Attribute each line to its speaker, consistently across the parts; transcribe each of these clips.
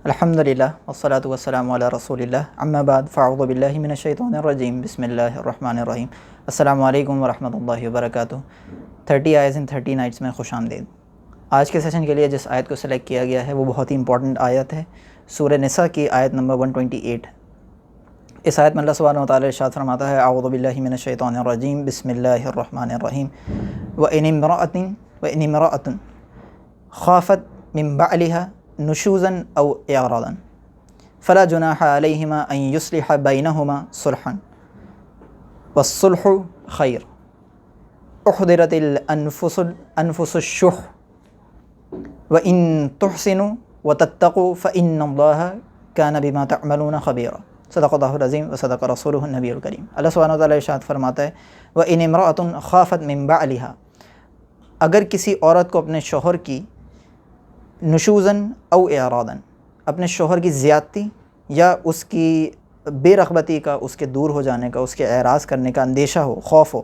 Speaker 1: الحمدللہ والصلاة والسلام علی رسول اللہ اما بعد فاعوذ باللہ من الشیطان الرجیم بسم اللہ الرحمن الرحیم السلام علیکم ورحمۃ اللہ وبرکاتہ 30 آیز ان 30 نائٹس میں خوش آمدید۔ آج کے سیشن کے لیے جس آیت کو سلیکٹ کیا گیا ہے وہ بہت ہی امپورٹنٹ آیت ہے، سورہ نساء کی آیت نمبر 128۔ اس آیت میں اللہ سبحانہ وتعالی ارشاد فرماتا ہے اعوذ باللہ من الشیطان الرجیم بسم اللہ الرحمن الرحیم وَإِنِ امرأة خافت من بعلها نشوزا او اعراضا فلا جناح علیہما ان یصلح بینہما صلحا والصلح خیر احضرت الانفس الشح وان تحسنوا وتتقوا فان اللہ کان بما تعملون خبیرا۔ صدق اللہ العظیم وصدق رسولہ النبی الکریم۔ اللہ سبحانہ وتعالی ارشاد فرماتا ہے وَإِنِ امرأة خافت من بعلها، اگر کسی عورت کو اپنے شوہر کی نشوزاً او اعراضاً، اپنے شوہر کی زیادتی یا اس کی بے رغبتی کا، اس کے دور ہو جانے کا، اس کے اعراض کرنے کا اندیشہ ہو، خوف ہو،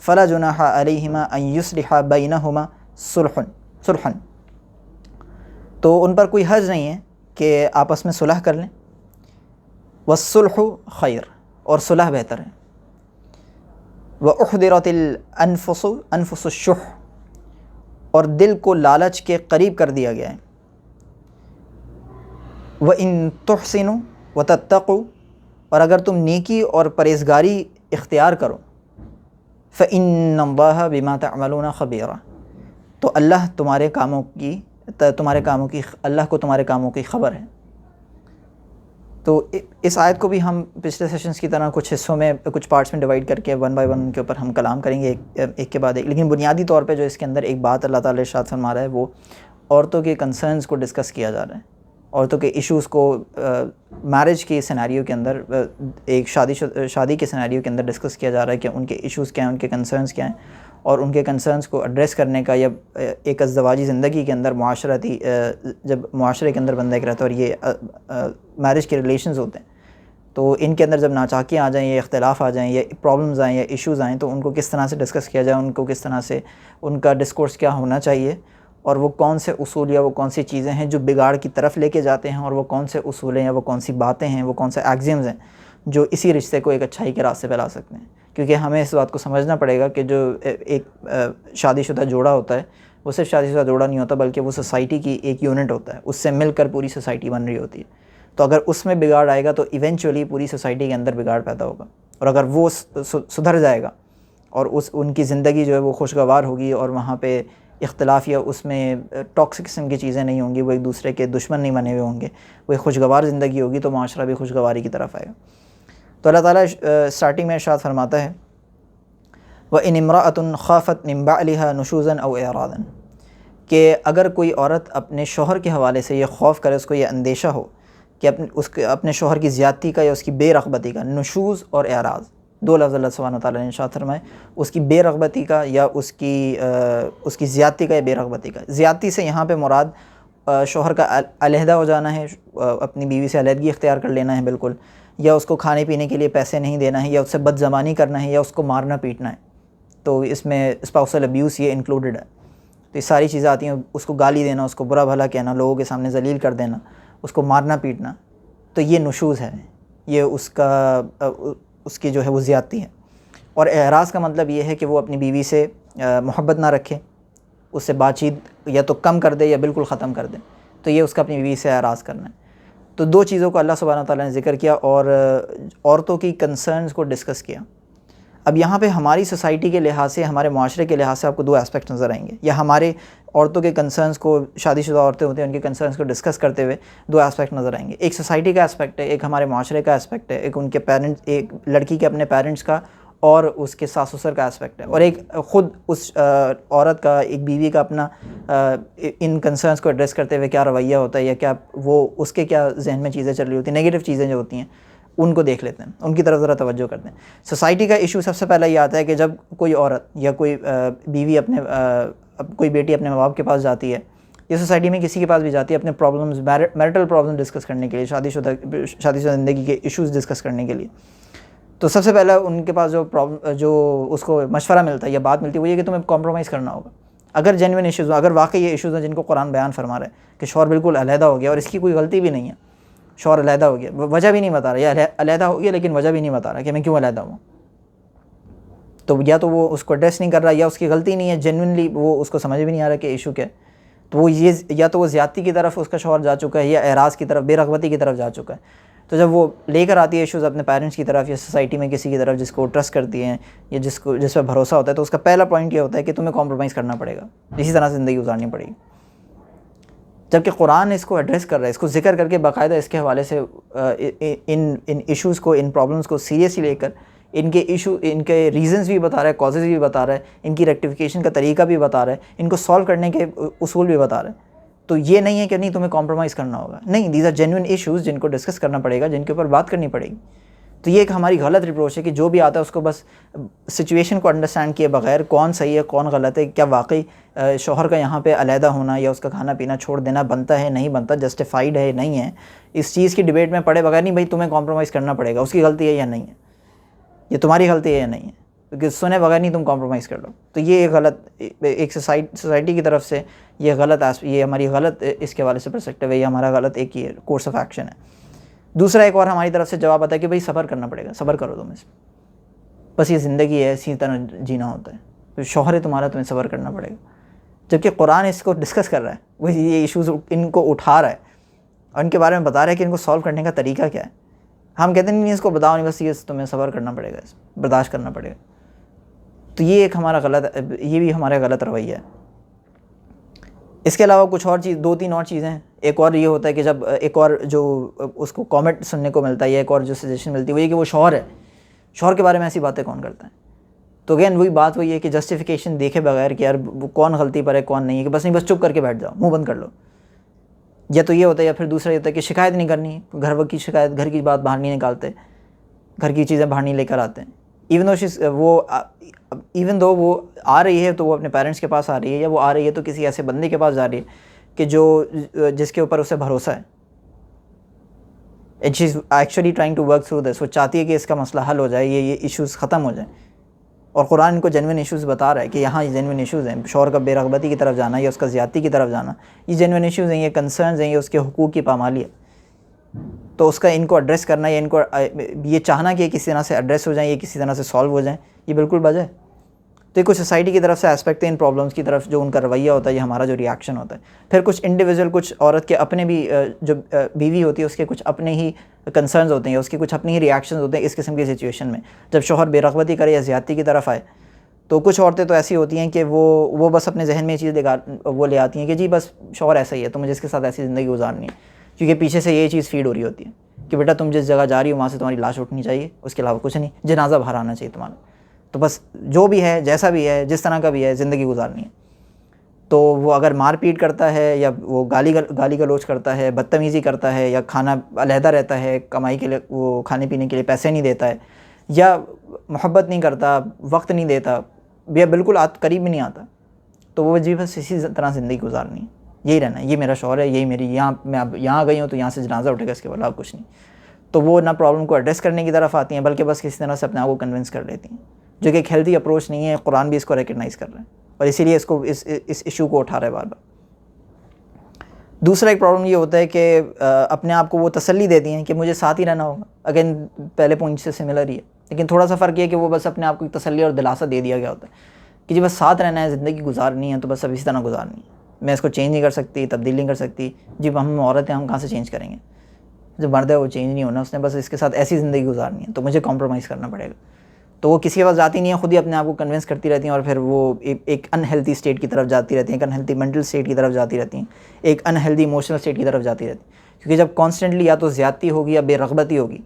Speaker 1: فلا جناح علیہما ان یصلح بینہما صلحا، تو ان پر کوئی حرج نہیں ہے کہ آپس میں صلح کر لیں۔ والصلح خیر، اور صلح بہتر ہے۔ واحضرت الانفس الشح، اور دل کو لالچ کے قریب کر دیا گیا ہے۔ وَإِن تُحْسِنُوا وَتَتَّقُوا، اور اگر تم نیکی اور پرہیزگاری اختیار کرو، فَإِنَّ اللَّهَ بِمَا تَعْمَلُونَ خَبِيرًا، تو اللہ تمہارے کاموں کی اللہ کو تمہارے کاموں کی خبر ہے۔ تو اس آیت کو بھی ہم پچھلے سیشنز کی طرح کچھ حصوں میں، کچھ پارٹس میں ڈیوائڈ کر کے 1 بائی 1 کے اوپر ہم کلام کریں گے ایک کے بعد ایک، لیکن بنیادی طور پہ جو اس کے اندر ایک بات اللہ تعالی ارشاد فرما رہا ہے وہ عورتوں کے کنسرنز کو ڈسکس کیا جا رہا ہے، عورتوں کے ایشوز کو میرج کے سیناریو کے اندر، ایک شادی کے سیناریو کے اندر ڈسکس کیا جا رہا ہے کہ ان کے ایشوز کیا ہیں، ان کے کنسرنز کیا ہیں، اور ان کے کنسرنز کو ایڈریس کرنے کا، یا ایک ازدواجی زندگی کے اندر معاشرتی، جب معاشرے کے اندر بندہ ایک رہتا ہے اور یہ میرج کے ریلیشنز ہوتے ہیں، تو ان کے اندر جب ناچاکیاں آ جائیں یا اختلاف آ جائیں یا پرابلمز آئیں یا ایشوز آئیں تو ان کو کس طرح سے ڈسکس کیا جائے، ان کو کس طرح سے، ان کا ڈسکورس کیا ہونا چاہیے، اور وہ کون سے اصول یا وہ کون سی چیزیں ہیں جو بگاڑ کی طرف لے کے جاتے ہیں، اور وہ کون سے اصول ہیں یا وہ کون سی باتیں ہیں، وہ کون سے ایگزیمز ہیں جو اسی رشتے کو ایک اچھائی کے راستے پہ لا سکتے ہیں۔ کیونکہ ہمیں اس بات کو سمجھنا پڑے گا کہ جو ایک شادی شدہ جوڑا ہوتا ہے وہ صرف شادی شدہ جوڑا نہیں ہوتا، بلکہ وہ سوسائٹی کی ایک یونٹ ہوتا ہے، اس سے مل کر پوری سوسائٹی بن رہی ہوتی ہے۔ تو اگر اس میں بگاڑ آئے گا تو ایونچولی پوری سوسائٹی کے اندر بگاڑ پیدا ہوگا، اور اگر وہ سدھر جائے گا اور ان کی زندگی جو ہے وہ خوشگوار ہوگی، اور وہاں پہ اختلاف یا اس میں ٹاکسک قسم کی چیزیں نہیں ہوں گی، وہ ایک دوسرے کے دشمن نہیں بنے ہوئے ہوں گے، وہ ایک خوشگوار زندگی ہوگی، تو معاشرہ بھی خوشگواری کی طرف آئے گا۔ تو اللہ تعالیٰ اسٹارٹنگ میں ارشاد فرماتا ہے وَإِنِ امرأة خَافَتْ مِن بَعْلِهَا نُشُوزًا أَوْ إِعْرَاضًا، کہ اگر کوئی عورت اپنے شوہر کے حوالے سے یہ خوف کرے، اس کو یہ اندیشہ ہو کہ اپنے شوہر کی زیادتی کا یا اس کی بے رغبتی کا، نشوز اور اعراض دو لفظ اللہ سبحانہ وتعالیٰ نے ارشاد فرمائے، اس کی بے رغبتی کا یا اس کی زیادتی کا یا بے رغبتی کا۔ زیادتی سے یہاں پہ مراد شوہر کا علیحدہ ہو جانا ہے، اپنی بیوی سے علیحدگی اختیار کر لینا ہے بالکل، یا اس کو کھانے پینے کے لیے پیسے نہیں دینا ہے، یا اس سے بد زبانی کرنا ہے، یا اس کو مارنا پیٹنا ہے، تو اس میں اسپاؤسل ابیوس یہ انکلوڈڈ ہے۔ تو یہ ساری چیزیں آتی ہیں، اس کو گالی دینا، اس کو برا بھلا کہنا، لوگوں کے سامنے ذلیل کر دینا، اس کو مارنا پیٹنا، تو یہ نشوز ہے، یہ اس کی جو ہے وہ زیادتی ہے۔ اور اعراض کا مطلب یہ ہے کہ وہ اپنی بیوی سے محبت نہ رکھے، اس سے بات چیت یا تو کم کر دے یا بالکل ختم کر دے، تو یہ اس کا اپنی بیوی سے اعراض کرنا ہے۔ تو دو چیزوں کو اللہ سبحانہ وتعالیٰ نے ذکر کیا، اور عورتوں کی کنسرنز کو ڈسکس کیا۔ اب یہاں پہ ہماری سوسائٹی کے لحاظ سے، ہمارے معاشرے کے لحاظ سے آپ کو دو اسپیکٹ نظر آئیں گے، یا ہمارے عورتوں کے کنسرنز کو، شادی شدہ عورتیں ہوتی ہیں ان کے کنسرنز کو ڈسکس کرتے ہوئے دو اسپیکٹ نظر آئیں گے۔ ایک سوسائٹی کا اسپیکٹ ہے، ایک ہمارے معاشرے کا اسپیکٹ ہے، ایک ان کے پیرنٹس، ایک لڑکی کے اپنے پیرنٹس کا اور اس کے ساس سسر کا اسپیکٹ ہے، اور ایک خود اس عورت کا، ایک بیوی کا اپنا ان کنسرنز کو ایڈریس کرتے ہوئے کیا رویہ ہوتا ہے، یا کیا وہ اس کے کیا ذہن میں چیزیں چل رہی ہوتی ہیں، نیگیٹو چیزیں جو ہوتی ہیں ان کو دیکھ لیتے ہیں، ان کی طرف ذرا توجہ کرتے ہیں۔ سوسائٹی کا ایشو سب سے پہلا یہ آتا ہے کہ جب کوئی عورت یا کوئی بیوی کوئی بیٹی اپنے ماں باپ کے پاس جاتی ہے، یا سوسائٹی میں کسی کے پاس بھی جاتی ہے اپنے پرابلمز، میرٹل پرابلم ڈسکس کرنے کے لیے، شادی شدہ زندگی کے ایشوز ڈسکس کرنے کے لیے، تو سب سے پہلا ان کے پاس جو اس کو مشورہ ملتا ہے یا بات ملتی ہے وہ یہ کہ تمہیں کمپرومائز کرنا ہوگا، اگر جینوئن ایشوز ہوں, اگر واقعی یہ ایشوز ہیں جن کو قرآن بیان فرما رہا ہے کہ شوہر بالکل علیحدہ ہو گیا اور اس کی کوئی غلطی بھی نہیں ہے, شوہر علیحدہ ہو گیا, وجہ بھی نہیں بتا رہا, یا علیحدہ ہو گیا لیکن وجہ بھی نہیں بتا رہا کہ میں کیوں علیحدہ ہوں, تو یا تو وہ اس کو ایڈریس نہیں کر رہا, یا اس کی غلطی نہیں ہے, جینوئنلی وہ اس کو سمجھ بھی نہیں آ رہا کہ ایشو کیا ہے, تو وہ یہ یا تو وہ زیادتی کی طرف اس کا شوہر جا چکا ہے, یا اعراض کی طرف, بے رغبتی کی طرف جا چکا ہے. تو جب وہ لے کر آتی ہے ایشوز اپنے پیرنٹس کی طرف یا سوسائٹی میں کسی کی طرف جس کو ٹرسٹ کرتی ہیں یا جس پہ بھروسہ ہوتا ہے, تو اس کا پہلا پوائنٹ یہ ہوتا ہے کہ تمہیں کمپرومائز کرنا پڑے گا, اسی طرح سے زندگی گزارنی پڑے گی. جبکہ قرآن اس کو ایڈریس کر رہا ہے, اس کو ذکر کر کے باقاعدہ اس کے حوالے سے ان ایشوز کو, ان پرابلمس کو سیریسلی لے کر ان کے ریزنز بھی بتا رہا ہے, کازز بھی بتا رہا ہے, ان کی ریکٹیفیکیشن کا طریقہ بھی بتا رہا ہے, ان کو سالو کرنے کے اصول بھی بتا رہا ہے. تو یہ نہیں ہے کہ نہیں تمہیں کمپرومائز کرنا ہوگا, نہیں, دیز آر جینوئن ایشوز جن کو ڈسکس کرنا پڑے گا, جن کے اوپر بات کرنی پڑے گی. تو یہ ایک ہماری غلط ریپروچ ہے کہ جو بھی آتا ہے اس کو بس سچویشن کو انڈرسٹینڈ کیے بغیر کون صحیح ہے کون غلط ہے, کیا واقعی شوہر کا یہاں پہ علیحدہ ہونا یا اس کا کھانا پینا چھوڑ دینا بنتا ہے نہیں بنتا, جسٹیفائڈ ہے نہیں ہے, اس چیز کی ڈبیٹ میں پڑے بغیر نہیں بھائی تمہیں کمپرومائز کرنا پڑے گا, اس کی غلطی ہے یا نہیں ہے, یہ تمہاری غلطی ہے یا نہیں ہے, کیونکہ سنے بغیر نہیں تم کمپرومائز کر لو. تو یہ ایک غلط, ایک سوسائٹی کی طرف سے یہ غلط, یہ ہماری غلط اس کے حوالے سے پرسپیکٹیو ہے, یہ ہمارا غلط ایک یہ کورس آف ایکشن ہے. دوسرا ایک اور ہماری طرف سے جواب آتا ہے کہ بھائی صبر کرنا پڑے گا, صبر کرو تم اس بس یہ زندگی ہے, اسی طرح جینا ہوتا ہے, تو شوہر ہے تمہارا, تمہیں صبر کرنا پڑے گا. جبکہ قرآن اس کو ڈسکس کر رہا ہے, وہ یہ ایشوز ان کو اٹھا رہا ہے اور ان کے بارے میں بتا رہا ہے کہ ان کو سالو کرنے کا طریقہ کیا ہے. ہم کہتے نہیں اس کو بتاؤ نہیں, بس یہ تمہیں صبر کرنا پڑے گا, برداشت کرنا پڑے گا. تو یہ ایک ہمارا غلط, یہ بھی ہمارا غلط رویہ ہے. اس کے علاوہ کچھ اور چیز, 2-3 اور چیزیں ہیں. ایک اور یہ ہوتا ہے کہ جب ایک اور جو اس کو کامنٹ سننے کو ملتا ہے یا ایک اور جو سجیشن ملتی ہے وہ یہ کہ وہ شوہر ہے, شوہر کے بارے میں ایسی باتیں کون کرتا ہے. تو اگین وہی بات وہی ہے کہ جسٹیفیکیشن دیکھے بغیر کہ یار وہ کون غلطی پر ہے کون نہیں ہے, کہ بس نہیں بس چپ کر کے بیٹھ جاؤ, منہ بند کر لو. یا تو یہ ہوتا ہے, یا پھر دوسرا یہ ہوتا ہے کہ شکایت نہیں کرنی, گھر کی شکایت, گھر کی بات باہر نہیں نکالتے, گھر کی چیزیں باہر نہیں لے کر آتے ہیں. ایون دو وہ آ رہی ہے تو وہ اپنے پیرنٹس کے پاس آ رہی ہے, یا وہ آ رہی ہے تو کسی ایسے بندے کے پاس جا رہی ہے کہ جس کے اوپر اسے بھروسہ ہے, and she is actually trying to work through this, وہ چاہتی ہے کہ اس کا مسئلہ حل ہو جائے, یہ ایشوز ختم ہو جائیں. اور قرآن ان کو جینوئن ایشوز بتا رہا ہے کہ یہاں یہ جینوئن ایشوز ہیں, شوہر کا بے رغبتی کی طرف جانا یا اس کا زیادتی کی طرف جانا, یہ جینوئن ایشوز ہیں, یہ کنسرنز ہیں, یہ اس کے حقوق کی پامالی ہے. تو اس کا ان کو ایڈریس کرنا یا ان کو یہ چاہنا کہ کسی طرح سے ایڈریس ہو جائیں, یہ کسی طرح سے سالو ہو جائیں, یہ بالکل بجا ہے. تو یہ کچھ سوسائٹی کی طرف سے اسپیکٹ ہے ان پرابلمس کی طرف, جو ان کا رویہ ہوتا ہے, یہ ہمارا جو ریاکشن ہوتا ہے. پھر کچھ انڈیویژول, کچھ عورت کے اپنے بھی, جو بیوی ہوتی ہے اس کے کچھ اپنے ہی کنسرنز ہوتے ہیں, اس کے کچھ اپنے ہی ریاکشنز ہوتے ہیں اس قسم کی سچویشن میں. جب شوہر بے رغبتی کرے یا زیادتی کی طرف آئے, تو کچھ عورتیں تو ایسی ہوتی ہیں کہ وہ بس اپنے ذہن میں یہ چیز وہ لے آتی ہیں کہ جی بس شوہر ایسا ہی ہے تو مجھے اس کے ساتھ ایسی زندگی گزارنی ہے, کیونکہ پیچھے سے یہ چیز فیڈ ہو رہی ہوتی ہے کہ بیٹا تم جس جگہ جا رہی ہو وہاں سے تمہاری لاش اٹھنی چاہیے, اس کے علاوہ کچھ نہیں, جنازہ باہر آنا چاہیے تمہارا, تو بس جو بھی ہے, جیسا بھی ہے, جس طرح کا بھی ہے, زندگی گزارنی ہے. تو وہ اگر مار پیٹ کرتا ہے, یا وہ گالی گلوچ کرتا ہے, بدتمیزی کرتا ہے, یا کھانا علیحدہ رہتا ہے, کمائی کے لیے وہ کھانے پینے کے لیے پیسے نہیں دیتا ہے, یا محبت نہیں کرتا, وقت نہیں دیتا, یا بالکل قریب بھی نہیں آتا, تو وہ جی بس اسی طرح زندگی گزارنی ہے, یہی رہنا ہے, یہ میرا شوہر ہے, یہی میری, میں اب یہاں گئی ہوں تو یہاں سے جنازہ اٹھے گا, اس کے علاوہ کچھ نہیں. تو وہ نہ پرابلم کو ایڈریس کرنے کی طرف آتی ہیں, بلکہ بس کسی طرح سے اپنے آپ کو کنونس کر لیتی ہیں, جو کہ ایک ہیلتھی اپروچ نہیں ہے. قرآن بھی اس کو ریکگنائز کر رہا ہے اور اسی لیے اس ایشو کو اٹھا رہا ہے بار بار. دوسرا ایک پرابلم یہ ہوتا ہے کہ اپنے آپ کو وہ تسلی دیتی ہیں کہ مجھے ساتھ ہی رہنا ہوگا, اگین پہلے پوائنٹ سے سملر ہی ہے, لیکن تھوڑا سا فرق یہ ہے کہ وہ بس اپنے آپ کو تسلی اور دلاسا دے دیا گیا ہوتا ہے کہ جی بس ساتھ رہنا ہے, زندگی گزارنی ہے, تو بس اب اسی طرح گزارنی ہے, میں اس کو چینج نہیں کر سکتی, تبدیل نہیں کر سکتی, جی ہم عورت ہیں, ہم کہاں سے چینج کریں گے, جو مرد ہے وہ چینج نہیں ہونا, اس نے بس اس کے ساتھ ایسی زندگی گزارنی ہے, تو مجھے کمپرومائز کرنا پڑے گا. تو وہ کسی کے پاس جاتی نہیں ہے, خود ہی اپنے آپ کو کنونس کرتی رہتی ہیں, اور پھر وہ ایک انہیلتھی اسٹیٹ کی طرف جاتی رہتی ہیں, ایک انہیلتھی مینٹل اسٹیٹ کی طرف جاتی رہتی ہیں, ایک انہیلتھی ایموشنل اسٹیٹ کی طرف جاتی رہتی ہیں. کیونکہ جب کانسٹنٹلی یا تو زیادتی ہوگی یا بے رغبتی ہوگی,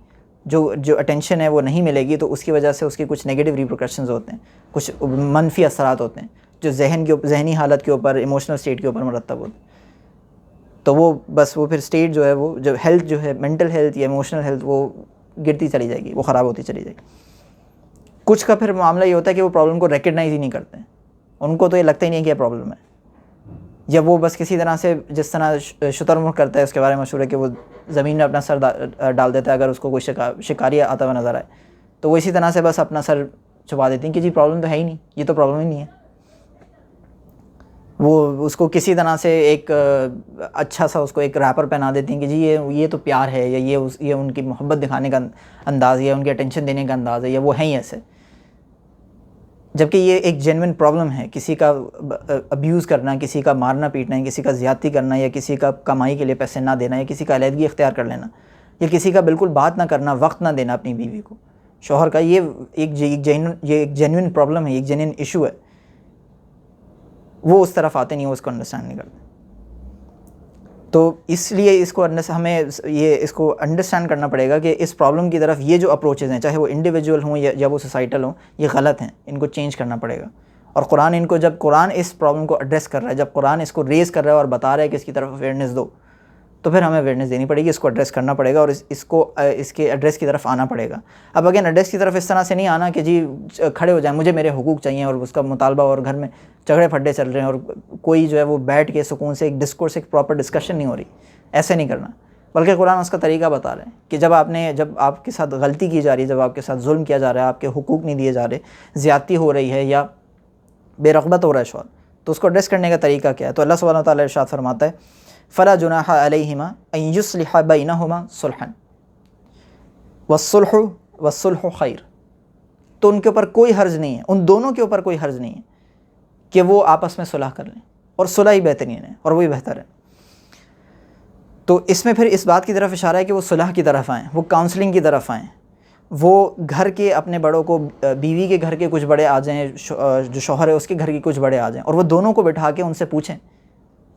Speaker 1: جو اٹینشن ہے وہ نہیں ملے گی, تو اس کی وجہ سے اس کے کچھ نیگیٹو ریپرکشنز ہوتے ہیں, کچھ منفی اثرات ہوتے ہیں جو ذہنی حالت کے اوپر, ایموشنل اسٹیٹ کے اوپر مرتب ہوتے ہیں. تو وہ بس وہ پھر اسٹیٹ جو ہے, وہ جو ہیلتھ جو ہے, مینٹل ہیلتھ یا ایموشنل ہیلتھ, وہ گرتی چلی جائے گی, وہ خراب ہوتی چلی جائے گی. کچھ کا پھر معاملہ یہ ہوتا ہے کہ وہ پرابلم کو ریکگنائز ہی نہیں کرتے ہیں, ان کو تو یہ لگتا ہی نہیں کہ یہ پرابلم ہے, یا وہ بس کسی طرح سے جس طرح شتر مرغ کرتا ہے, اس کے بارے میں مشہور ہے کہ وہ زمین میں اپنا سر ڈال دیتا ہے اگر اس کو کوئی شکاری آتا ہوا نظر آئے, تو وہ اسی طرح سے بس اپنا سر چھپا دیتے ہیں کہ جی پرابلم تو ہے ہی نہیں, یہ تو پرابلم ہی نہیں ہے. وہ اس کو کسی طرح سے ایک اچھا سا اس کو ایک ریپر پہنا دیتی ہیں کہ جی یہ تو پیار ہے، یا یہ ان کی محبت دکھانے کا انداز ہے، یا ان کی اٹینشن دینے کا انداز ہے، یا وہ ہیں ہی ایسے. جبکہ یہ ایک جینوئن پرابلم ہے. کسی کا ابیوز کرنا، کسی کا مارنا پیٹنا، کسی کا زیادتی کرنا، یا کسی کا کمائی کے لیے پیسے نہ دینا، یا کسی کا علیحدگی اختیار کر لینا، یا کسی کا بالکل بات نہ کرنا، وقت نہ دینا اپنی بیوی کو، شوہر کا، یہ ایک جینوئن پرابلم ہے، ایک جینوئن ایشو ہے. وہ اس طرف آتے نہیں، وہ اس کو انڈرسٹینڈ نہیں کرتے. تو اس لیے ہمیں اس کو انڈرسٹینڈ کرنا پڑے گا کہ اس پرابلم کی طرف یہ جو اپروچز ہیں، چاہے وہ انڈیویجول ہوں یا وہ سوسائٹل ہوں، یہ غلط ہیں، ان کو چینج کرنا پڑے گا. اور جب قرآن اس پرابلم کو ایڈریس کر رہا ہے، جب قرآن اس کو ریز کر رہا ہے اور بتا رہا ہے کہ اس کی طرف اویئرنیس دو، تو پھر ہمیں اویئرنیس دینی پڑے گی، اس کو ایڈریس کرنا پڑے گا، اور اس کے ایڈریس کی طرف آنا پڑے گا. اب اگین ایڈریس کی طرف اس طرح سے نہیں آنا کہ جی کھڑے ہو جائیں مجھے میرے حقوق چاہیے اور اس کا مطالبہ، اور گھر میں جھگڑے پھڈے چل رہے ہیں اور کوئی جو ہے وہ بیٹھ کے سکون سے ایک ڈسکورس، ایک پراپر ڈسکشن نہیں ہو رہی. ایسے نہیں کرنا، بلکہ قرآن اس کا طریقہ بتا رہے ہیں کہ جب آپ کے ساتھ غلطی کی جا رہی ہے، جب آپ کے ساتھ ظلم کیا جا رہا ہے، آپ کے حقوق نہیں دیے جا رہے، زیادتی ہو رہی ہے یا بے رغبت ہو رہا ہے شوہر، تو اس کو ایڈریس کرنے کا طریقہ کیا ہے؟ تو اللہ سبحانہ وتعالیٰ ارشاد فرماتا ہے فلا جناح علیہما ان یصلح بینہما صلحا والصلح خیر. تو ان کے اوپر کوئی حرج نہیں ہے، ان دونوں کے اوپر کوئی حرج نہیں ہے کہ وہ آپس میں صلح کر لیں، اور صلح ہی بہترین ہے اور وہی بہتر ہے. تو اس میں پھر اس بات کی طرف اشارہ ہے کہ وہ صلح کی طرف آئیں، وہ کاؤنسلنگ کی طرف آئیں، وہ گھر کے اپنے بڑوں کو، بیوی کے گھر کے کچھ بڑے آ جائیں، جو شوہر ہے اس کے گھر کے کچھ بڑے آ جائیں، اور وہ دونوں کو بٹھا کے ان سے پوچھیں،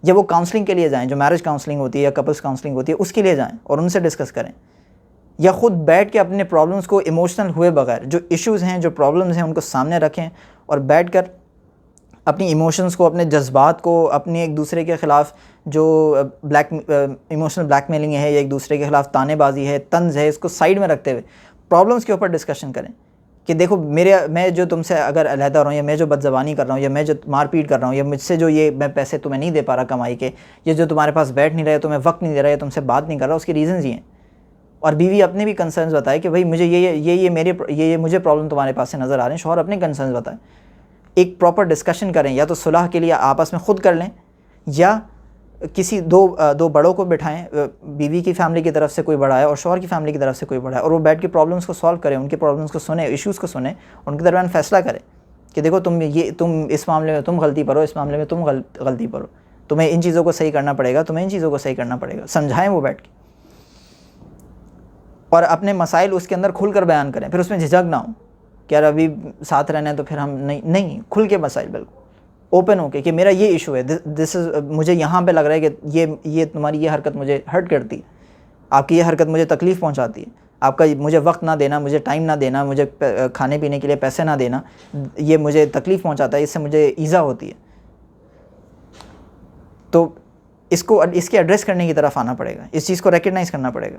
Speaker 1: یا وہ کاؤنسلنگ کے لیے جائیں، جو میرج کاؤنسلنگ ہوتی ہے یا کپلس کاؤنسلنگ ہوتی ہے اس کے لیے جائیں اور ان سے ڈسکس کریں، یا خود بیٹھ کے اپنے پرابلمس کو ایموشنل ہوئے بغیر، جو ایشوز ہیں، جو پرابلمس ہیں، ان کو سامنے رکھیں اور بیٹھ کر اپنی ایموشنز کو، اپنے جذبات کو، اپنے ایک دوسرے کے خلاف جو ایموشنل بلیک میلنگ ہے، یا ایک دوسرے کے خلاف تانے بازی ہے، طنز ہے، اس کو سائیڈ میں رکھتے ہوئے پرابلمس کے اوپر ڈسکشن کریں کہ دیکھو میں جو تم سے اگر علیحدہ ہو رہا ہوں، یا میں جو بد زبانی کر رہا ہوں، یا میں جو مار پیٹ کر رہا ہوں، یا مجھ سے جو میں پیسے تمہیں نہیں دے پا رہا کمائی کے، یا جو تمہارے پاس بیٹھ نہیں رہے، تمہیں وقت نہیں دے رہا، یا تم سے بات نہیں کر رہا، اس کے ریزنز یہ ہیں. اور بیوی اپنے بھی کنسرنز بتائے کہ بھائی مجھے یہ مجھے پرابلم تمہارے پاس سے نظر آ رہے ہیں. شوہر اپنے کنسرنز بتائیں، ایک پراپر ڈسکشن کریں، یا تو صلح کے لیے آپس میں خود کر لیں، یا کسی دو بڑوں کو بٹھائیں، بیوی کی فیملی کی طرف سے کوئی بڑا ہے اور شوہر کی فیملی کی طرف سے کوئی بڑا ہے، اور وہ بیٹھ کے پرابلمس کو سالو کریں، ان کے پرابلمس کو سنیں، ایشوز کو سنیں، ان کے درمیان فیصلہ کریں کہ دیکھو تم اس معاملے میں تم غلطی پر ہو، اس معاملے میں تم غلطی پر ہو، تمہیں ان چیزوں کو صحیح کرنا پڑے گا، تمہیں ان چیزوں کو صحیح کرنا پڑے گا. سمجھائیں وہ بیٹھ کے، اور اپنے مسائل اس کے اندر کھل کر بیان کریں. پھر اس میں جھجک نہ ہو کہ یار ابھی ساتھ رہنا ہے تو پھر ہم نہیں کھل کے مسائل بالکل اوپن ہو کے کہ میرا یہ ایشو ہے، مجھے یہاں پہ لگ رہا ہے کہ یہ تمہاری یہ حرکت مجھے ہرٹ کرتی ہے، آپ کی یہ حرکت مجھے تکلیف پہنچاتی ہے، آپ کا مجھے وقت نہ دینا، مجھے ٹائم نہ دینا، مجھے کھانے پینے کے لیے پیسے نہ دینا، یہ مجھے تکلیف پہنچاتا ہے، اس سے مجھے ایذا ہوتی ہے. تو اس کے ایڈریس کرنے کی طرف آنا پڑے گا، اس چیز کو ریکگنائز کرنا پڑے گا،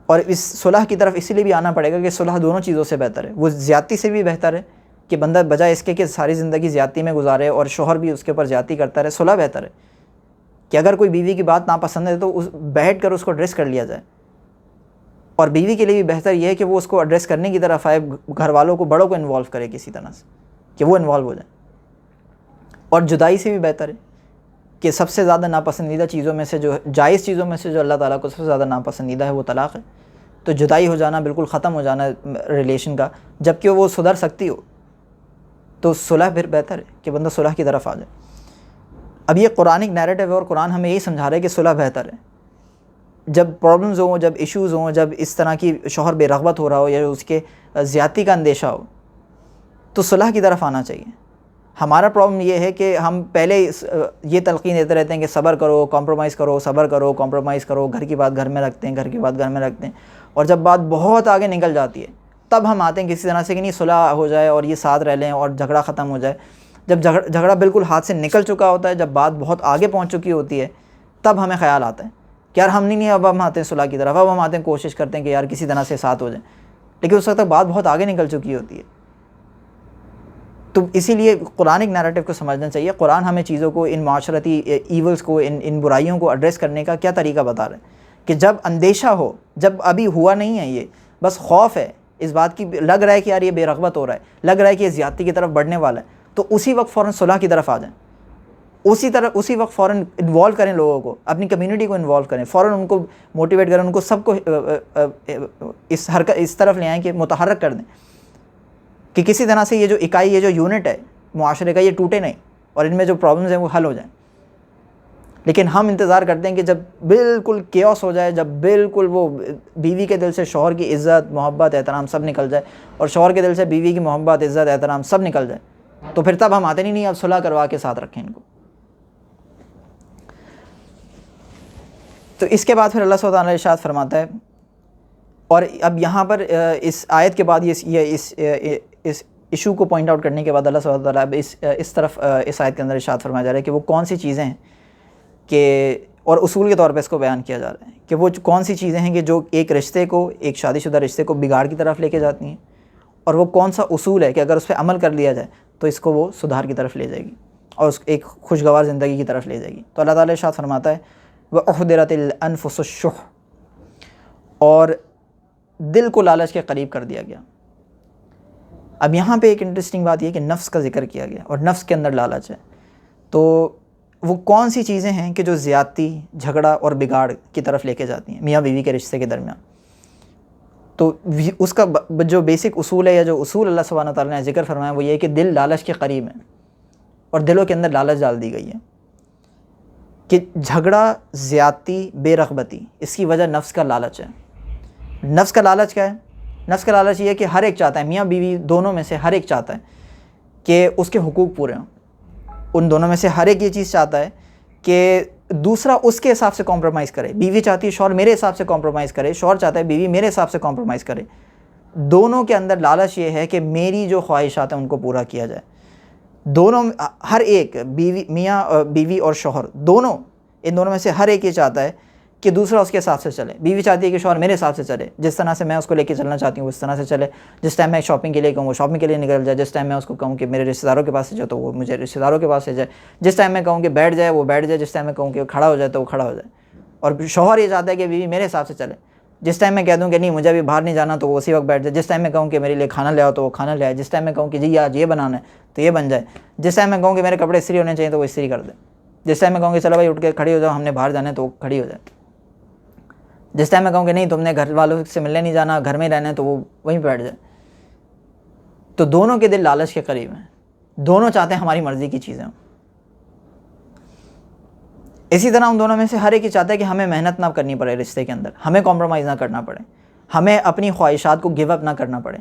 Speaker 1: اور اس صلح کی طرف اسی لیے بھی آنا پڑے گا کہ صلح دونوں چیزوں سے بہتر ہے. وہ زیادتی سے بھی بہتر ہے کہ بندہ بجائے اس کے کہ ساری زندگی زیادتی میں گزارے اور شوہر بھی اس کے اوپر زیادتی کرتا رہے، صلح بہتر ہے کہ اگر کوئی بیوی کی بات ناپسند ہے تو بیٹھ کر اس کو ایڈریس کر لیا جائے. اور بیوی کے لیے بھی بہتر یہ ہے کہ وہ اس کو ایڈریس کرنے کی طرف آئے، گھر والوں کو، بڑوں کو انوالو کرے کسی طرح سے کہ وہ انوالو ہو جائیں. اور جدائی سے بھی بہتر ہے کہ سب سے زیادہ ناپسندیدہ چیزوں میں سے، جو جائز چیزوں میں سے جو اللہ تعالیٰ کو سب سے زیادہ ناپسندیدہ ہے وہ طلاق ہے. تو جدائی ہو جانا، بالکل ختم ہو جانا ریلیشن کا، جب کہ وہ سدھر سکتی ہو، تو صلح پھر بہتر ہے کہ بندہ صلح کی طرف آ جائے. اب یہ قرآنک نیریٹو ہے اور قرآن ہمیں یہی سمجھا رہا ہے کہ صلح بہتر ہے. جب پرابلمز ہوں، جب ایشوز ہوں، جب اس طرح کی شوہر بے رغبت ہو رہا ہو یا اس کے زیادتی کا اندیشہ ہو، تو صلح کی طرف آنا چاہیے. ہمارا پرابلم یہ ہے کہ ہم پہلے یہ تلقین دیتے رہتے ہیں کہ صبر کرو، کمپرومائز کرو، صبر کرو، کمپرومائز کرو، گھر کی بات گھر میں رکھتے ہیں، گھر کی بات گھر میں رکھتے ہیں، اور جب بات بہت آگے نکل جاتی ہے تب ہم آتے ہیں کسی طرح سے کہ نہیں صلح ہو جائے اور یہ ساتھ رہ لیں اور جھگڑا ختم ہو جائے. جب جھگڑا بالکل ہاتھ سے نکل چکا ہوتا ہے، جب بات بہت آگے پہنچ چکی ہوتی ہے، تب ہمیں خیال آتا ہے کہ یار ہم نہیں اب ہم آتے ہیں صلح کی طرف، اب ہم آتے ہیں کوشش کرتے ہیں کہ یار کسی طرح سے ساتھ ہو جائیں، لیکن اس وقت تک بات بہت آگے نکل چکی ہوتی ہے. تو اسی لیے قرآنک نیریٹو کو سمجھنا چاہیے. قرآن ہمیں چیزوں کو، ان معاشرتی ایولز کو، ان برائیوں کو ایڈریس کرنے کا کیا طریقہ بتا رہے ہیں کہ جب اندیشہ ہو، جب ابھی ہوا نہیں ہے، یہ بس خوف ہے اس بات کی، لگ رہا ہے کہ یار یہ بے رغبت ہو رہا ہے، لگ رہا ہے کہ یہ زیادتی کی طرف بڑھنے والا ہے، تو اسی وقت فوراً صلح کی طرف آ جائیں. اسی وقت فوراً انوالو کریں لوگوں کو، اپنی کمیونٹی کو انوالو کریں، فوراً ان کو موٹیویٹ کریں، ان کو سب کو اس طرف لے آئیں کہ متحرک کر دیں کہ کسی طرح سے یہ جو اکائی، یہ جو یونٹ ہے معاشرے کا، یہ ٹوٹے نہیں اور ان میں جو پرابلمز ہیں وہ حل ہو جائیں۔ لیکن ہم انتظار کرتے ہیں کہ جب بالکل کیوس ہو جائے، جب بالکل وہ بیوی کے دل سے شوہر کی عزت، محبت، احترام سب نکل جائے، اور شوہر کے دل سے بیوی کی محبت، عزت، احترام سب نکل جائے، تو پھر تب ہم آتے نہیں اب صلح کروا کے ساتھ رکھیں ان کو۔ تو اس کے بعد پھر اللہ سبحانہ وتعالیٰ ارشاد فرماتا ہے، اور اب یہاں پر اس آیت کے بعد اس ایشو کو پوائنٹ آؤٹ کرنے کے بعد اللہ سبحانہ وتعالیٰ اب اس طرف اس آیت کے اندر ارشاد فرمایا جا رہا ہے کہ وہ کون سی چیزیں ہیں کہ، اور اصول کے طور پہ اس کو بیان کیا جا رہا ہے کہ وہ کون سی چیزیں ہیں کہ جو ایک رشتے کو، ایک شادی شدہ رشتے کو بگاڑ کی طرف لے کے جاتی ہیں، اور وہ کون سا اصول ہے کہ اگر اس پہ عمل کر لیا جائے تو اس کو وہ سدھار کی طرف لے جائے گی اور اس ایک خوشگوار زندگی کی طرف لے جائے گی۔ تو اللہ تعالیٰ ارشاد فرماتا ہے وَأُحْضِرَتِ الْأَنفُسُ الشُّحَّ، اور دل کو لالچ کے قریب کر دیا گیا۔ اب یہاں پہ ایک انٹرسٹنگ بات یہ کہ نفس کا ذکر کیا گیا اور نفس کے اندر لالچ ہے، تو وہ کون سی چیزیں ہیں کہ جو زیادتی، جھگڑا اور بگاڑ کی طرف لے کے جاتی ہیں میاں بیوی کے رشتے کے درمیان؟ تو اس کا جو بیسک اصول ہے، یا جو اصول اللہ سبحانہ تعالیٰ نے ذکر فرمایا وہ یہ ہے کہ دل لالچ کے قریب ہے، اور دلوں کے اندر لالچ ڈال دی گئی ہے کہ جھگڑا، زیادتی، بے رغبتی، اس کی وجہ نفس کا لالچ ہے۔ نفس کا لالچ کیا ہے؟ نفس کا لالچ یہ ہے کہ ہر ایک چاہتا ہے، میاں بیوی دونوں میں سے ہر ایک چاہتا ہے کہ اس کے حقوق پورے ہوں۔ ان دونوں میں سے ہر ایک یہ چیز چاہتا ہے کہ دوسرا اس کے حساب سے کمپرومائز کرے۔ بیوی چاہتی ہے شوہر میرے حساب سے کمپرومائز کرے، شوہر چاہتا ہے بیوی میرے حساب سے کمپرومائز کرے۔ دونوں کے اندر لالچ یہ ہے کہ میری جو خواہشات ہیں ان کو پورا کیا جائے۔ دونوں، ہر ایک میاں بیوی اور شوہر دونوں، ان دونوں میں سے ہر ایک یہ چاہتا ہے کہ دوسرا اس کے حساب سے چلے۔ بیوی چاہتی ہے کہ شوہر میرے حساب سے چلے، جس طرح سے میں اس کو لے کے چلنا چاہتی ہوں اس طرح سے چلے۔ جس ٹائم میں شاپنگ کے لیے کہوں وہ شاپنگ کے لیے نکل جائے، جس ٹائم میں اس کو کہوں کہ میرے رشتہ داروں کے پاس سے جائے تو وہ مجھے رشتہ داروں کے پاس سے جائے، جس ٹائم میں کہوں کہ بیٹھ جائے وہ بیٹھ جائے، جس ٹائم میں کہوں کہ کھڑا ہو جائے تو وہ کھڑا ہو جائے۔ اور شوہر یہ چاہتا ہے کہ بیوی میرے حساب سے چلے، جس ٹائم میں کہہ دوں کہ نہیں مجھے ابھی باہر نہیں جانا تو وہ اسی وقت بیٹھ جائے، جس ٹائم میں کہوں کہ میرے لیے کھانا لے آؤ تو وہ کھانا لے آئے، جس ٹائم میں کہوں کہ جی آج یہ بنانا ہے تو یہ بن جائے، جس ٹائم میں کہوں کہ میرے کپڑے استری ہونے چاہیے تو وہ استری کر دے، جس ٹائم میں کہوں کہ چلو بھائی اٹھ کے کھڑی ہو جاؤ ہم نے باہر جانا ہے تو وہ کھڑی ہو جائے، جس ٹائم میں کہوں کہ نہیں تم نے گھر والوں سے ملنے نہیں جانا گھر میں رہنا ہے تو وہ وہیں بیٹھ جائے۔ تو دونوں کے دل لالچ کے قریب ہیں، دونوں چاہتے ہیں ہماری مرضی کی چیزیں ہوں۔ اسی طرح ان دونوں میں سے ہر ایک ہی چاہتا ہے کہ ہمیں محنت نہ کرنی پڑے رشتے کے اندر، ہمیں کمپرومائز نہ کرنا پڑے، ہمیں اپنی خواہشات کو گیو اپ نہ کرنا پڑے،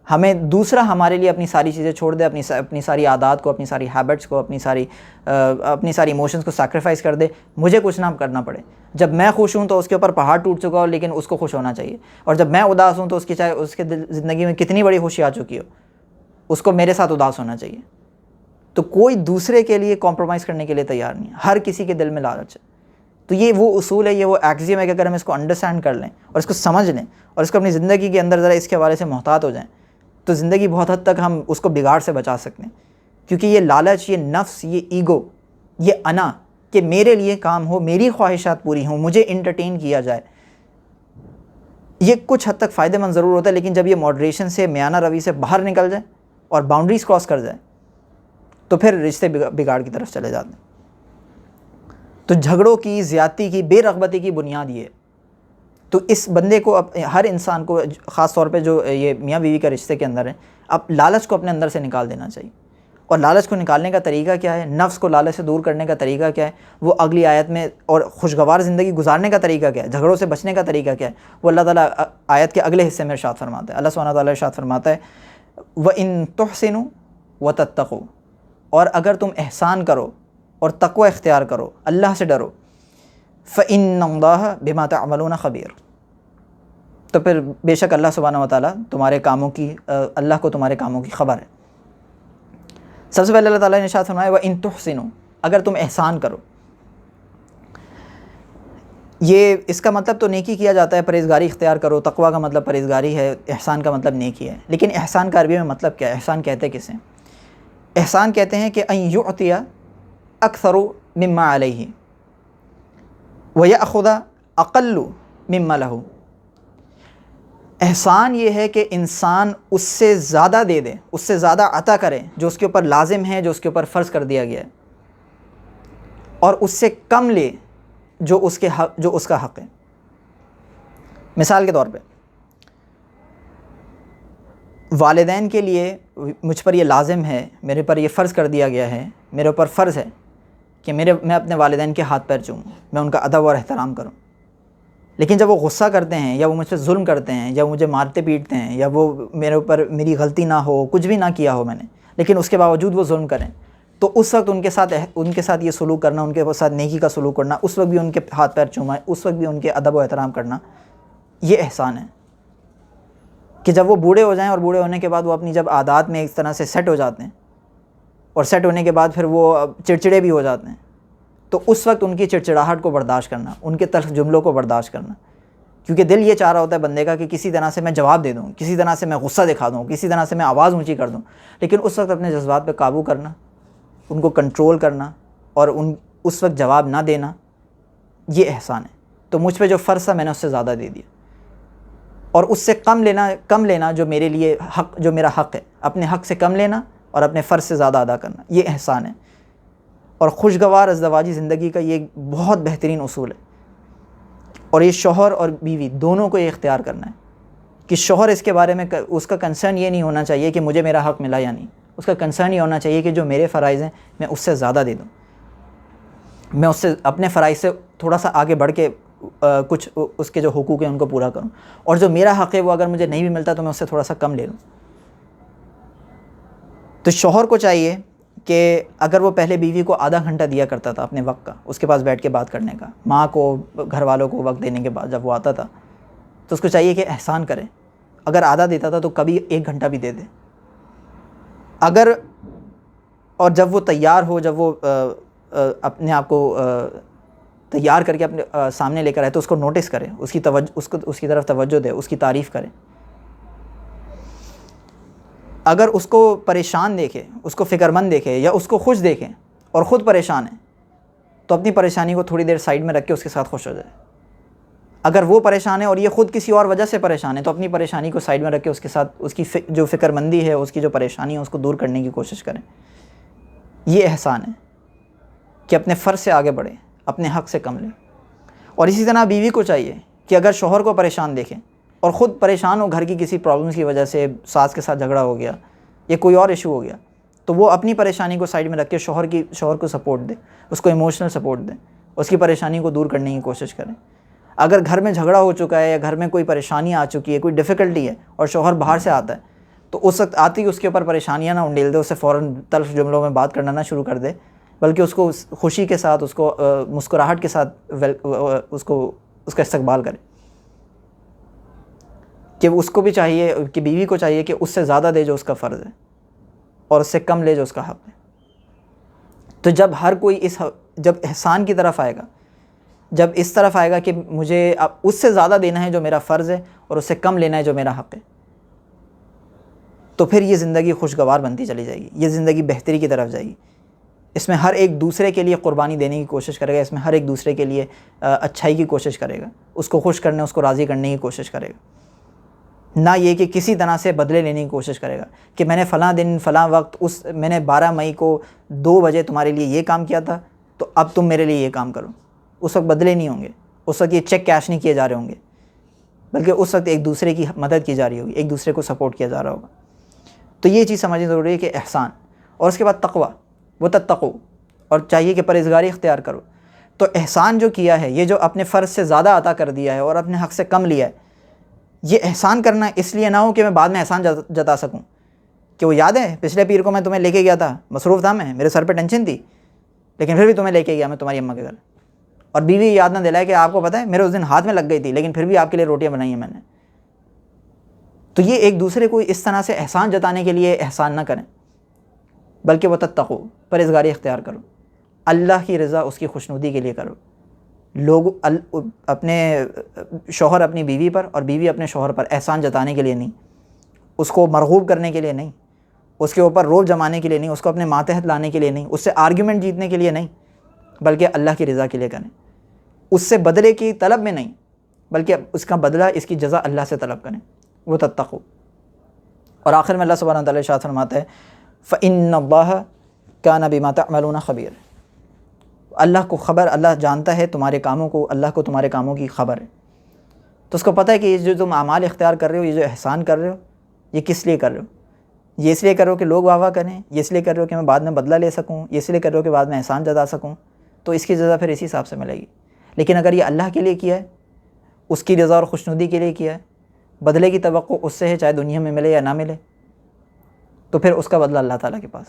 Speaker 1: ہمیں دوسرا ہمارے لیے اپنی ساری چیزیں چھوڑ دے، اپنی ساری عادات کو، اپنی ساری ہیبٹس کو، اپنی ساری ایموشنز کو سیکریفائز کر دے، مجھے کچھ نہ کرنا پڑے۔ جب میں خوش ہوں تو اس کے اوپر پہاڑ ٹوٹ چکا ہو لیکن اس کو خوش ہونا چاہیے، اور جب میں اداس ہوں تو اس کی چاہے اس کے زندگی میں کتنی بڑی خوشی آ چکی ہو اس کو میرے ساتھ اداس ہونا چاہیے۔ تو کوئی دوسرے کے لیے کمپرومائز کرنے کے لیے تیار نہیں ہے، ہر کسی کے دل میں لالچ ہے۔ تو یہ وہ اصول ہے، یہ وہ ایکزیم ہے کہ اگر ہم اس کو انڈرسٹینڈ کر لیں اور اس کو سمجھ لیں اور اس کو اپنی زندگی کے اندر ذرا اس کے حوالے سے محتاط ہو جائیں تو زندگی بہت حد تک ہم اس کو بگاڑ سے بچا سکتے ہیں۔ کیونکہ یہ لالچ، یہ نفس، یہ ایگو، یہ انا کہ میرے لیے کام ہو، میری خواہشات پوری ہوں، مجھے انٹرٹین کیا جائے، یہ کچھ حد تک فائدہ مند ضرور ہوتا ہے، لیکن جب یہ ماڈریشن سے، میانہ روی سے باہر نکل جائے اور باؤنڈریز کراس کر جائے تو پھر رشتے بگاڑ کی طرف چلے جاتے ہیں۔ تو جھگڑوں کی، زیادتی کی، بے رغبتی کی بنیاد یہ ہے۔ تو اس بندے کو، ہر انسان کو، خاص طور پہ جو یہ میاں بیوی کا رشتے کے اندر ہے، اب لالچ کو اپنے اندر سے نکال دینا چاہیے۔ اور لالچ کو نکالنے کا طریقہ کیا ہے، نفس کو لالچ سے دور کرنے کا طریقہ کیا ہے، وہ اگلی آیت میں، اور خوشگوار زندگی گزارنے کا طریقہ کیا ہے، جھگڑوں سے بچنے کا طریقہ کیا ہے، وہ اللہ تعالیٰ آیت کے اگلے حصے میں ارشاد فرماتا ہے۔ اللہ سبحانہ تعالیٰ ارشاد فرماتا ہے وَإِن تُحْسِنُوا وَتَتَّقُوا، اور اگر تم احسان کرو اور تقوی اختیار کرو، اللہ سے ڈرو، فَإِنَّ اللَّهَ بِمَا تَعْمَلُونَ خَبِيرٌ، تو پھر بے شک اللہ سبحانہ وتعالیٰ تمہارے کاموں کی، اللہ کو تمہارے کاموں کی خبر ہے۔ سب سے پہلے اللہ تعالیٰ نے ارشاد فرمایا وَإِن تُحْسِنُوا، اگر تم احسان کرو۔ یہ اس کا مطلب تو نیکی کیا جاتا ہے، پرہیزگاری اختیار کرو، تقوی کا مطلب پرہیزگاری ہے، احسان کا مطلب نیکی ہے، لیکن احسان کا عربی میں مطلب کیا ہے؟ احسان کہتے کسے؟ احسان کہتے ہیں کہ ان یعطی اکثر مما علیہ ویأخذ اقل مما لہ۔ احسان یہ ہے کہ انسان اس سے زیادہ دے دے، اس سے زیادہ عطا کرے جو اس کے اوپر لازم ہے، جو اس کے اوپر فرض کر دیا گیا ہے، اور اس سے کم لے جو اس کا حق ہے۔ مثال کے طور پہ والدین کے لیے مجھ پر یہ لازم ہے، میرے پر یہ فرض کر دیا گیا ہے، میرے اوپر فرض ہے کہ میں اپنے والدین کے ہاتھ پیر چوموں، میں ان کا ادب اور احترام کروں۔ لیکن جب وہ غصہ کرتے ہیں یا وہ مجھ پہ ظلم کرتے ہیں یا وہ مجھے مارتے پیٹتے ہیں یا وہ میرے اوپر میری غلطی نہ ہو، کچھ بھی نہ کیا ہو میں نے، لیکن اس کے باوجود وہ ظلم کریں، تو اس وقت ان کے ساتھ یہ سلوک کرنا، ان کے ساتھ نیکی کا سلوک کرنا، اس وقت بھی ان کے ہاتھ پیر چومنا، اس وقت بھی ان کے ادب و احترام کرنا، یہ احسان ہے۔ کہ جب وہ بوڑھے ہو جائیں اور بوڑھے ہونے کے بعد وہ اپنی جب عادات میں ایک طرح سے سیٹ ہو جاتے ہیں اور سیٹ ہونے کے بعد پھر وہ چڑچڑے بھی ہو جاتے ہیں، تو اس وقت ان کی چڑچڑاہٹ کو برداشت کرنا، ان کے تلخ جملوں کو برداشت کرنا، کیونکہ دل یہ چاہ رہا ہوتا ہے بندے کا کہ کسی طرح سے میں جواب دے دوں، کسی طرح سے میں غصہ دکھا دوں، کسی طرح سے میں آواز اونچی کر دوں، لیکن اس وقت اپنے جذبات پہ قابو کرنا، ان کو کنٹرول کرنا اور اس وقت جواب نہ دینا، یہ احسان ہے۔ تو مجھ پہ جو فرض تھا میں نے اس سے زیادہ دے دیا، اور اس سے کم لینا جو میرے لیے جو میرا حق ہے، اپنے حق سے کم لینا اور اپنے فرض سے زیادہ ادا کرنا، یہ احسان ہے۔ اور خوشگوار ازدواجی زندگی کا یہ ایک بہت بہترین اصول ہے، اور یہ شوہر اور بیوی دونوں کو یہ اختیار کرنا ہے کہ شوہر اس کے بارے میں اس کا کنسرن یہ نہیں ہونا چاہیے کہ مجھے میرا حق ملا یا نہیں، اس کا کنسرن یہ ہونا چاہیے کہ جو میرے فرائض ہیں میں اس سے زیادہ دے دوں، میں اس سے اپنے فرائض سے تھوڑا سا آگے بڑھ کے کچھ اس کے جو حقوق ہیں ان کو پورا کروں، اور جو میرا حق ہے وہ اگر مجھے نہیں بھی ملتا تو میں اس سے تھوڑا سا کم لے لوں۔ تو شوہر کو چاہیے کہ اگر وہ پہلے بیوی کو آدھا گھنٹہ دیا کرتا تھا اپنے وقت کا، اس کے پاس بیٹھ کے بات کرنے کا، ماں کو گھر والوں کو وقت دینے کے بعد جب وہ آتا تھا تو اس کو چاہیے کہ احسان کرے، اگر آدھا دیتا تھا تو کبھی 1 گھنٹہ بھی دے دے، اور جب وہ تیار ہو، جب وہ اپنے آپ کو تیار کر کے اپنے سامنے لے کر آئے تو اس کو نوٹس کرے، اس کی طرف توجہ دے، اس کی تعریف کرے۔ اگر اس کو پریشان دیکھے، اس کو فکر مند دیکھے یا اس کو خوش دیکھے اور خود پریشان ہے تو اپنی پریشانی کو تھوڑی دیر سائڈ میں رکھ کے اس کے ساتھ خوش ہو جائے۔ اگر وہ پریشان ہے اور یہ خود کسی اور وجہ سے پریشان ہے تو اپنی پریشانی کو سائڈ میں رکھ کے اس کے ساتھ اس کی جو فکر مندی ہے، اس کی جو پریشانی ہے، اس کو دور کرنے کی کوشش کریں۔ یہ احسان ہے کہ اپنے فرض سے آگے بڑھے، اپنے حق سے کم لیں۔ اور اسی طرح بیوی کو چاہیے کہ اگر شوہر کو پریشان دیکھیں اور خود پریشان ہو گھر کی کسی پرابلمس کی وجہ سے، ساس کے ساتھ جھگڑا ہو گیا یا کوئی اور ایشو ہو گیا، تو وہ اپنی پریشانی کو سائڈ میں رکھ کے شوہر کو سپورٹ دے، اس کو ایموشنل سپورٹ دے، اس کی پریشانی کو دور کرنے کی کوشش کریں۔ اگر گھر میں جھگڑا ہو چکا ہے یا گھر میں کوئی پریشانی آ چکی ہے، کوئی ڈیفیکلٹی ہے اور شوہر باہر سے آتا ہے تو اس وقت آتی اس کے اوپر پریشانیاں نہ انڈیل دے، اسے فوراً تلخ جملوں میں بات کرنا نہ شروع کر دے، بلکہ اس کو خوشی کے ساتھ، اس کو مسکراہٹ کے ساتھ اس کا استقبال کرے۔ کہ اس کو بھی چاہیے کہ بیوی کو چاہیے کہ اس سے زیادہ دے جو اس کا فرض ہے اور اس سے کم لے جو اس کا حق ہے۔ تو جب ہر کوئی جب احسان کی طرف آئے گا، جب اس طرف آئے گا کہ مجھے اب اس سے زیادہ دینا ہے جو میرا فرض ہے اور اس سے کم لینا ہے جو میرا حق ہے، تو پھر یہ زندگی خوشگوار بنتی چلی جائے گی، یہ زندگی بہتری کی طرف جائے گی۔ اس میں ہر ایک دوسرے کے لیے قربانی دینے کی کوشش کرے گا، اس میں ہر ایک دوسرے کے لیے اچھائی کی کوشش کرے گا، اس کو خوش کرنے، اس کو راضی کرنے کی کوشش کرے گا، نہ یہ کہ کسی طرح سے بدلے لینے کی کوشش کرے گا کہ میں نے فلاں دن فلاں وقت میں نے 12 مئی کو 2 بجے تمہارے لیے یہ کام کیا تھا تو اب تم میرے لیے یہ کام کرو۔ اس وقت بدلے نہیں ہوں گے، اس وقت یہ چیک کیش نہیں کیے جا رہے ہوں گے، بلکہ اس وقت ایک دوسرے کی مدد کی جا رہی ہوگی، ایک دوسرے کو سپورٹ کیا جا رہا ہوگا۔ تو یہ چیز سمجھنا ضروری ہے کہ احسان، اور اس کے بعد تقوی وتتقوا، اور چاہیے کہ پرہیزگاری اختیار کرو۔ تو احسان جو کیا ہے، یہ جو اپنے فرض سے زیادہ عطا کر دیا ہے اور اپنے حق سے کم لیا ہے، یہ احسان کرنا اس لیے نہ ہو کہ میں بعد میں احسان جتا سکوں کہ وہ یاد ہے پچھلے پیر کو میں تمہیں لے کے گیا تھا، مصروف تھا میں، میرے سر پہ ٹینشن تھی، لیکن پھر بھی تمہیں لے کے گیا میں تمہاری اماں کے گھر، اور بیوی یاد نہ دلائے کہ آپ کو پتہ ہے میرے اس دن ہاتھ میں لگ گئی تھی لیکن پھر بھی آپ کے لیے روٹیاں بنائی ہیں میں نے۔ تو یہ ایک دوسرے کو اس طرح سے احسان جتانے کے لیے احسان نہ کریں، بلکہ وتتقوا، پرہیزگاری اختیار کرو، اللہ کی رضا، اس کی خوشنودی کے لیے کرو۔ لوگ اپنے شوہر اپنی بیوی پر اور بیوی اپنے شوہر پر احسان جتانے کے لیے نہیں، اس کو مرغوب کرنے کے لیے نہیں، اس کے اوپر روب جمانے کے لیے نہیں، اس کو اپنے ماتحت لانے کے لیے نہیں، اس سے آرگیومنٹ جیتنے کے لیے نہیں، بلکہ اللہ کی رضا کے لیے کریں، اس سے بدلے کی طلب میں نہیں، بلکہ اس کا بدلہ، اس کی جزا اللہ سے طلب کریں، وہ تتقوا۔ اور آخر میں اللہ سبحانہ و تعالیٰ ارشاد فرماتا ہے فَإِنَّ اللَّهَ كَانَ بِمَا تَعْمَلُونَ خَبِيرًا، اللہ کو خبر، اللہ جانتا ہے تمہارے کاموں کو، اللہ کو تمہارے کاموں کی خبر ہے. تو اس کو پتہ ہے کہ یہ جو تم اعمال اختیار کر رہے ہو، یہ جو احسان کر رہے ہو، یہ کس لیے کر رہے ہو. یہ اس لیے کر رہے ہو کہ لوگ واہ واہ کریں، یہ اس لیے کر رہے ہو کہ میں بعد میں بدلہ لے سکوں، یہ اس لیے کر رہے ہو کہ بعد میں احسان جتا سکوں، تو اس کی جزا پھر اسی حساب سے ملے گی. لیکن اگر یہ اللہ کے لیے کیا ہے، اس کی رضا اور خوشنودی کے لیے کیا ہے، بدلے کی توقع اس سے ہے چاہے دنیا میں ملے یا نہ ملے، تو پھر اس کا بدلہ اللہ تعالیٰ کے پاس،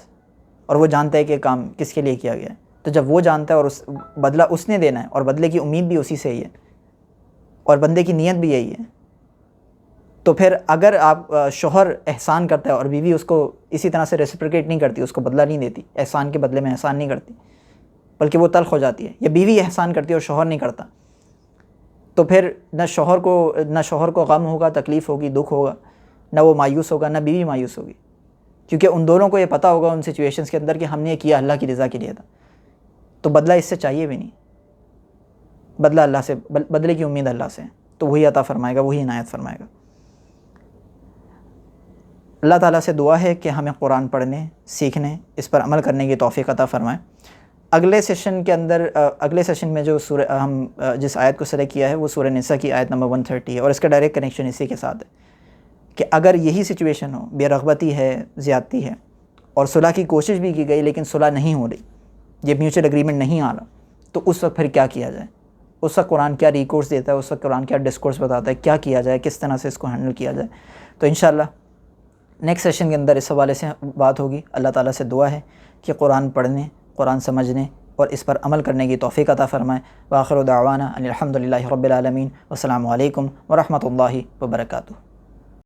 Speaker 1: اور وہ جانتا ہے کہ کام کس کے لیے کیا گیا ہے. تو جب وہ جانتا ہے اور اس بدلہ اس نے دینا ہے، اور بدلے کی امید بھی اسی سے ہی ہے، اور بندے کی نیت بھی یہی ہے، تو پھر اگر آپ شوہر احسان کرتا ہے اور بیوی اس کو اسی طرح سے ریسپریکیٹ نہیں کرتی، اس کو بدلہ نہیں دیتی، احسان کے بدلے میں احسان نہیں کرتی، بلکہ وہ تلخ ہو جاتی ہے، یا بیوی احسان کرتی ہے اور شوہر نہیں کرتا، تو پھر نہ شوہر کو غم ہوگا، تکلیف ہوگی، دکھ ہوگا، نہ وہ مایوس ہوگا، نہ بیوی مایوس ہوگی، کیونکہ ان دونوں کو یہ پتہ ہوگا ان سچویشنز کے اندر کہ ہم نے یہ کیا اللہ کی رضا کے لیے تھا. تو بدلہ اس سے چاہیے بھی نہیں، بدلہ اللہ سے، بدلے کی امید اللہ سے، تو وہی عطا فرمائے گا، وہی عنایت فرمائے گا. اللہ تعالیٰ سے دعا ہے کہ ہمیں قرآن پڑھنے، سیکھنے، اس پر عمل کرنے کی توفیق عطا فرمائے. اگلے سیشن میں جو سورہ ہم جس آیت کو سلیکٹ کیا ہے وہ سورہ نساء کی آیت نمبر 130 ہے، اور اس کا ڈائریکٹ کنیکشن اسی کے ساتھ ہے کہ اگر یہی سچویشن ہو، بے رغبتی ہے، زیادتی ہے، اور صلح کی کوشش بھی کی گئی لیکن صلح نہیں ہو رہی، یہ میوچل اگریمنٹ نہیں آ رہا، تو اس وقت پھر کیا کیا جائے؟ اس وقت قرآن کیا ریکورس دیتا ہے، اس وقت قرآن کیا ڈسکورس بتاتا ہے، کیا کیا جائے، کس طرح سے اس کو ہینڈل کیا جائے. تو انشاءاللہ نیکسٹ سیشن کے اندر اس حوالے سے بات ہوگی. اللہ تعالیٰ سے دعا ہے کہ قرآن پڑھنے، قرآن سمجھنے اور اس پر عمل کرنے کی توفیق عطا فرمائے. وآخر دعوانا ان الحمد للہ رب العالمین. والسلام علیکم ورحمۃ اللہ وبرکاتہ.